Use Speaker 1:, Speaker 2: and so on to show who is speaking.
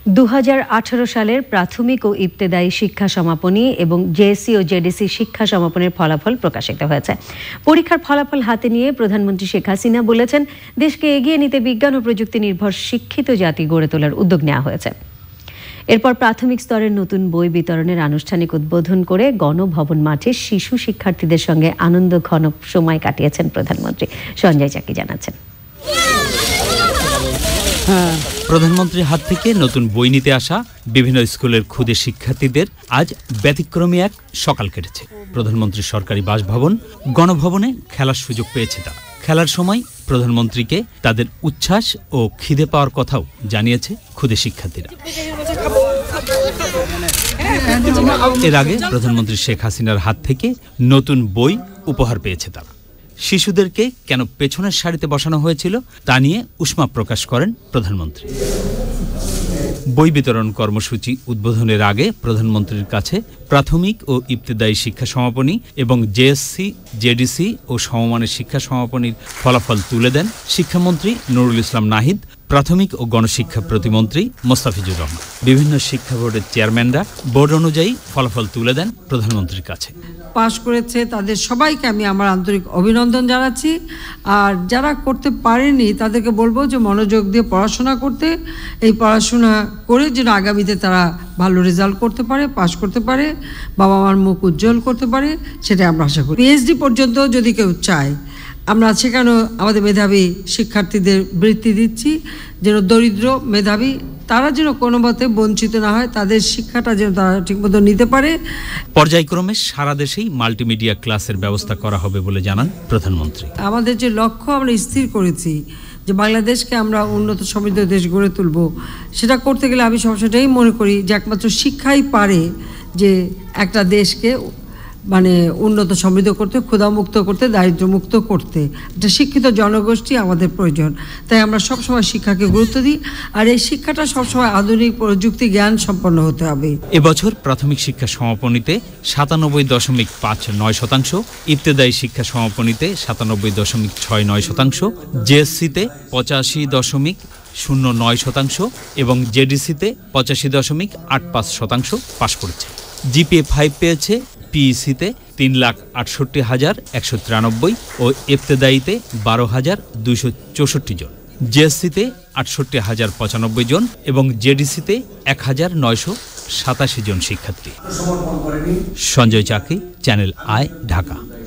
Speaker 1: 2018 সালের প্রাথমিক ও ইবতেদায়ী শিক্ষা সমাপনী এবং জেএসসি ও জেডিসি শিক্ষা সমাপনের ফলাফল প্রকাশিত হয়েছে। পরীক্ষার ফলাফল হাতে নিয়ে প্রধানমন্ত্রী শেখ হাসিনা বলেছেন, দেশকে এগিয়ে নিতে বিজ্ঞান ও প্রযুক্তি নির্ভর শিক্ষিত জাতি গড়ে তোলার উদ্যোগ নেওয়া হয়েছে। এরপর প্রাথমিক স্তরের নতুন বই বিতরণের আনুষ্ঠানিক উদ্বোধন করে গণভবন মাঠে শিশু শিক্ষার্থীদের সঙ্গে আনন্দ ঘন সময় কাটিয়েছেন প্রধানমন্ত্রী। সঞ্জয় চাকি জানাচ্ছেন।
Speaker 2: প্রধানমন্ত্রীর হাত থেকে নতুন বই নিতে আসা বিভিন্ন স্কুলের ক্ষুদে শিক্ষার্থীদের আজ ব্যতিক্রমী এক সকাল কেটেছে। প্রধানমন্ত্রীর সরকারি বাসভবন গণভবনে খেলার সুযোগ পেয়েছে তারা। খেলার সময় প্রধানমন্ত্রীকে তাদের উচ্ছ্বাস ও খিদে পাওয়ার কথাও জানিয়েছে ক্ষুদে শিক্ষার্থীরা। এর আগে প্রধানমন্ত্রী শেখ হাসিনার হাত থেকে নতুন বই উপহার পেয়েছে তারা। শিশুদেরকে কেন পেছনের সারিতে বসানো হয়েছিল তা নিয়ে উষ্মা প্রকাশ করেন প্রধানমন্ত্রী। বই বিতরণ কর্মসূচি উদ্বোধনের আগে প্রধানমন্ত্রীর কাছে প্রাথমিক ও ইবতেদায়ী শিক্ষা সমাপনী এবং জেএসসি, জেডিসি ও সমমানের শিক্ষা সমাপনীর ফলাফল তুলে দেন শিক্ষামন্ত্রী নুরুল ইসলাম নাহিদ, প্রাথমিক ও গণশিক্ষা প্রতিমন্ত্রী মোস্তাফিজুর রহমান। বিভিন্ন শিক্ষা বোর্ডের চেয়ারম্যানরা বোর্ড অনুযায়ী ফলাফল তুলে দেন প্রধানমন্ত্রীর কাছে।
Speaker 3: পাশ করেছে তাদের সবাইকে আমি আমার আন্তরিক অভিনন্দন জানাচ্ছি। আর যারা করতে পারেনি তাদেরকে বলবো যে মনোযোগ দিয়ে পড়াশোনা করতে, এই পড়াশোনা করে যেন আগামীতে তারা ভালো রেজাল্ট করতে পারে, পাশ করতে পারে, বাবা মার মুখ উজ্জ্বল করতে পারে, সেটাই আমরা আশা করি। পিএইচডি পর্যন্ত যদি কেউ চায়, আমরা সেখানেও আমাদের মেধাবী শিক্ষার্থীদের বৃত্তি দিচ্ছি, যেন দরিদ্র মেধাবী তারা যেন কোনো মতে বঞ্চিত না হয়, তাদের শিক্ষাটা যেন তারা ঠিকমতো নিতে পারে।
Speaker 2: পর্যায়ক্রমে সারা দেশেই মাল্টিমিডিয়া ক্লাসের ব্যবস্থা করা হবে বলে জানান প্রধানমন্ত্রী।
Speaker 3: আমাদের যে লক্ষ্য আমরা স্থির করেছি যে বাংলাদেশকে আমরা উন্নত সমৃদ্ধ দেশ গড়ে তুলব, সেটা করতে গেলে আমি সবসময়টাই মনে করি যে একমাত্র শিক্ষাই পারে যে একটা দেশকে উন্নত সমৃদ্ধ করতে, ক্ষুধামুক্ত করতে, দারিদ্র্যমুক্ত করতে। একটা শিক্ষিত জনগোষ্ঠী আমাদের প্রয়োজন। তাই আমরা সবসময় শিক্ষাকে গুরুত্ব দিই, আর এই শিক্ষাটা সবসময় আধুনিক প্রযুক্তি জ্ঞান সম্পন্ন হতে হবে।
Speaker 2: এবছর প্রাথমিক শিক্ষা সমাপনীতে 97.59%, ইবতেদায়ী শিক্ষা সমাপনীতে 97.69%, জেএসসিতে 85.09% এবং জেডিসিতে 85.85% পাশ করেছে। জিপিএ 5 পেয়েছে পিইসিতে 3,68,193 ও ইবতেদায়ীতে 12,264 জন, জেএসসিতে 68,095 জন এবং জেডিসিতে 1,987 জন শিক্ষার্থী। সঞ্জয় চাকি, চ্যানেল আই, ঢাকা।